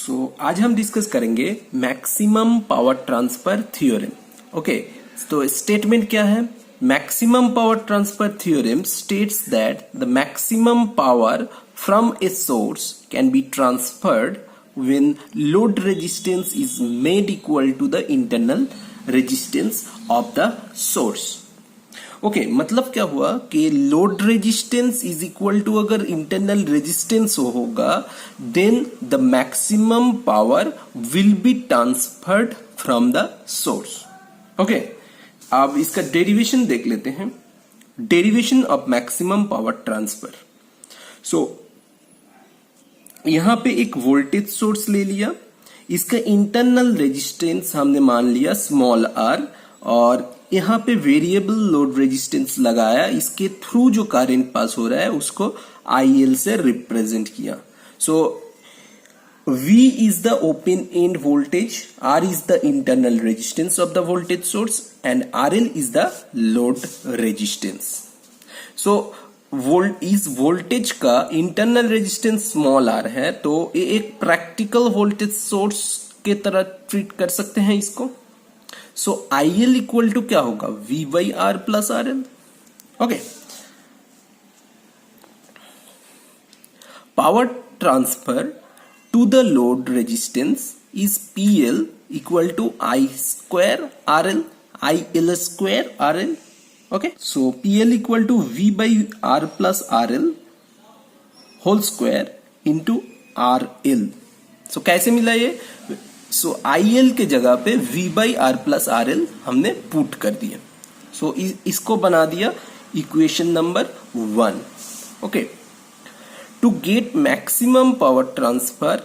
आज हम डिस्कस करेंगे maximum power transfer theorem. Okay, तो स्टेटमेंट क्या है? Maximum power transfer theorem states that the maximum power from a source can be transferred when load resistance is made equal to the internal resistance of the source। Okay मतलब क्या हुआ कि load resistance is equal to अगर internal resistance होगा then the maximum power will be transferred from the source. Okay, अब इसका derivation देख लेते हैं। Derivation of maximum power transfer. So यहां पे एक वोल्टेज सोर्स ले लिया, इसका इंटरनल रेजिस्टेंस हमने मान लिया स्मॉल आर, और यहां पे वेरिएबल लोड रेजिस्टेंस लगाया, इसके थ्रू जो करंट पास हो रहा है उसको IL से रिप्रेजेंट किया। सो V is the open end voltage, R is the internal resistance of the voltage source and RL is the load resistance। So इस वोल्टेज का इंटरनल रेजिस्टेंस स्मॉल आर है, तो ये एक प्रैक्टिकल वोल्टेज सोर्स के तरह treat कर सकते हैं इसको। सो IL इक्वल टू क्या होगा? V by R plus RL। Okay, power transfer to the load resistance is PL equal to I square RL, IL square RL। Okay, so PL equal to V by R plus RL whole square into RL। So कैसे मिला ये? So IL के जगह पे V by R plus RL हमने put कर दिया। So इसको बना दिया equation number 1। Okay, to get maximum power transfer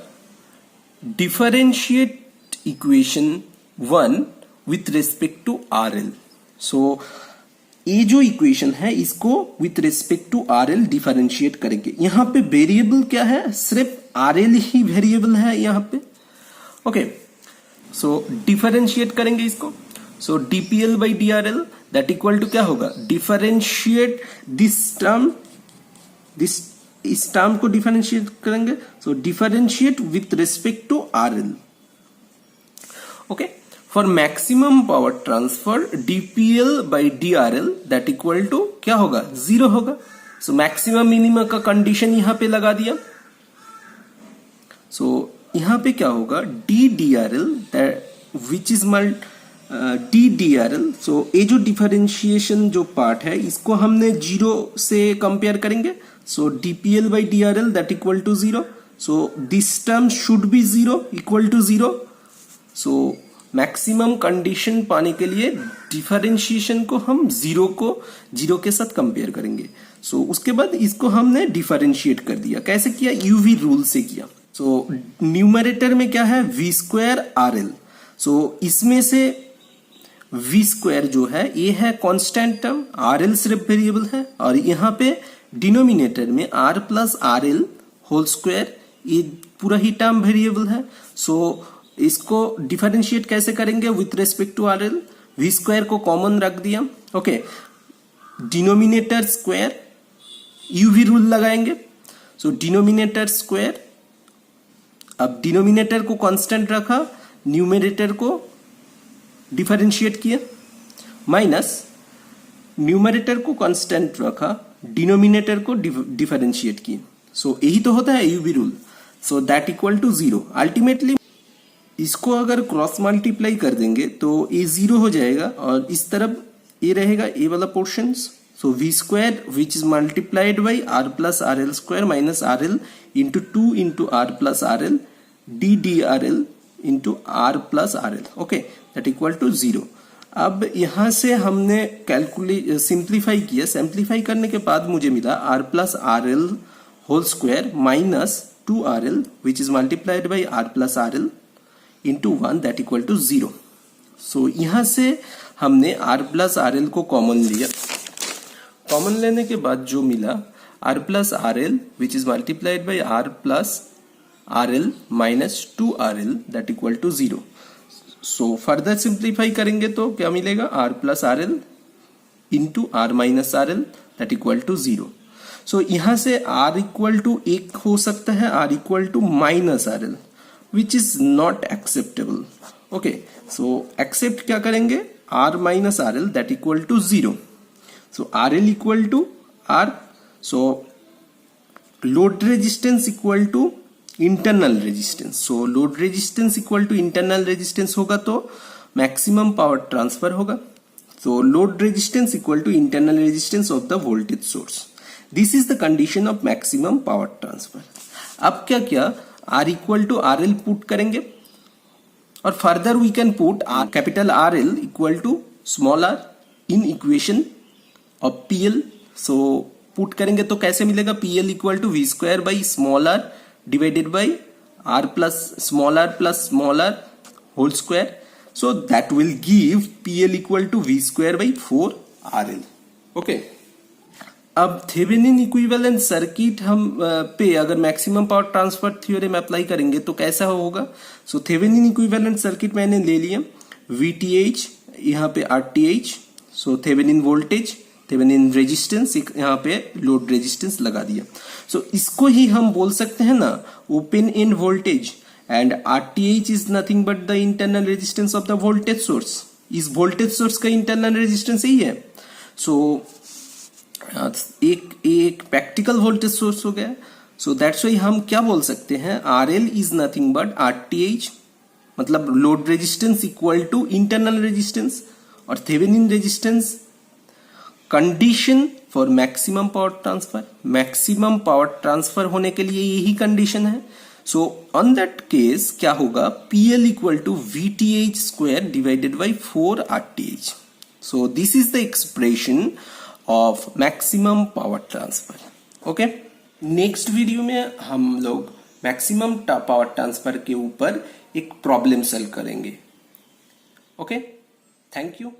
differentiate equation 1 with respect to RL। So ये जो इक्वेशन है इसको with respect to RL differentiate करेंगे। यहां पे वेरिएबल क्या है? सिर्फ RL ही वेरिएबल है यहां पे। ओके, सो डिफरेंशिएट करेंगे इसको। So DPL by DRL that equal to क्या होगा? डिफरेंशिएट दिस टर्म, इस टर्म को डिफरेंशिएट करेंगे। So differentiate with respect to RL। Okay, for maximum power transfer DPL by DRL that equal to क्या होगा? 0 होगा। सो मैक्सिमम मिनिमम का condition यहां पे लगा दिया। सो यहां पे क्या होगा? DDRL which is DDRL। सो ये जो डिफरेंशिएशन जो पार्ट है इसको हमने 0 से कंपेयर करेंगे। So DPL by DRL that equal to 0। So this term should be 0 equal to 0। So maximum condition पाने के लिए डिफरेंशिएशन को हम 0 के साथ कंपेयर करेंगे। सो उसके बाद इसको हमने डिफरेंशिएट कर दिया। कैसे किया? यूवी रूल से किया। सो न्यूमरेटर में क्या है? V square RL। सो इसमें से V स्क्वायर जो है ये है कांस्टेंट टर्म, RL सिर्फ वेरिएबल है, और यहाँ पे डिनोमिनेटर में R plus RL whole square ये पूरा ही टर्म वेरिएबल है। सो इसको डिफरेंशिएट कैसे करेंगे? With respect to RL। V square को कॉमन रख दिया। Okay, denominator square UV rule लगाएंगे। सो डिनोमिनेटर स्क्वायर, अब डिनोमिनेटर को कांस्टेंट रखा, न्यूमरेटर को डिफरेंशिएट किया, माइनस न्यूमरेटर को कांस्टेंट रखा, डिनोमिनेटर को डिफरेंशिएट किया। सो यही तो होता है UV rule. So that equal to 0। Ultimately इसको अगर क्रॉस मल्टीप्लाई कर देंगे तो ये 0 हो जाएगा, और इस तरफ ये रहेगा ये वाला portion. So V square which is multiplied by R plus RL square minus RL into 2 into R plus RL DDRL into R plus RL। Okay, that equal to 0। अब यहां से हमने सिंप्लीफाई किया। सिंप्लीफाई करने के बाद मुझे मिला R plus RL whole square minus 2RL which is multiplied by R plus RL into 1 that equal to 0। So यहां से हमने R प्लस RL को कॉमन लिया। कॉमन लेने के बाद जो मिला R plus RL which is multiplied by R plus RL minus 2RL that equal to 0। So further simplify करेंगे तो क्या मिलेगा? R plus RL into R minus RL that equal to 0। So यहां से R इक्वल टू 1 हो सकता है, R equal to minus RL, which is not acceptable. Okay, so except क्या करेंगे, R minus R L that equal to 0. So R L equal to R, so load resistance equal to internal resistance. So load resistance equal to internal resistance होगा तो maximum power transfer होगा. So load resistance equal to internal resistance of the voltage source. This is the condition of maximum power transfer. अब क्या किया, R equal to R L put करेंगे और further we can put capital R L equal to small R in equation of P L. So put करेंगे तो कैसे मिलेगा, P L equal to V square by small R divided by R plus small R whole square. So that will give PL equal to V square by 4 RL. Okay. अब Thevenin equivalent circuit हम पे अगर maximum power transfer theorem apply करेंगे तो कैसा होगा. सो Thevenin equivalent circuit मैंने ले लिया, VTH यहाँ पे RTH. सो थेवेनिन वोल्टेज, थेवेनिन रेजिस्टेंस, यहाँ पे लोड रेजिस्टेंस लगा दिया. सो इसको ही हम बोल सकते हैं ना open end voltage, and RTH is nothing but the internal resistance of the voltage source. इस voltage source का internal resistance यही है. So एक practical voltage source हो गया. So that's why हम क्या बोल सकते हैं, RL is nothing but RTH, मतलब load resistance equal to internal resistance और Thevenin resistance. Condition for maximum power transfer, maximum power transfer होने के लिए यही कंडीशन है. सो ऑन दैट केस क्या होगा, PL equal to VTH square divided by 4 RTH. So this is the expression of maximum power transfer. Okay, next video में हम लोग मैक्सिमम पावर ट्रांसफर के ऊपर एक प्रॉब्लम सॉल्व करेंगे. Okay, thank you.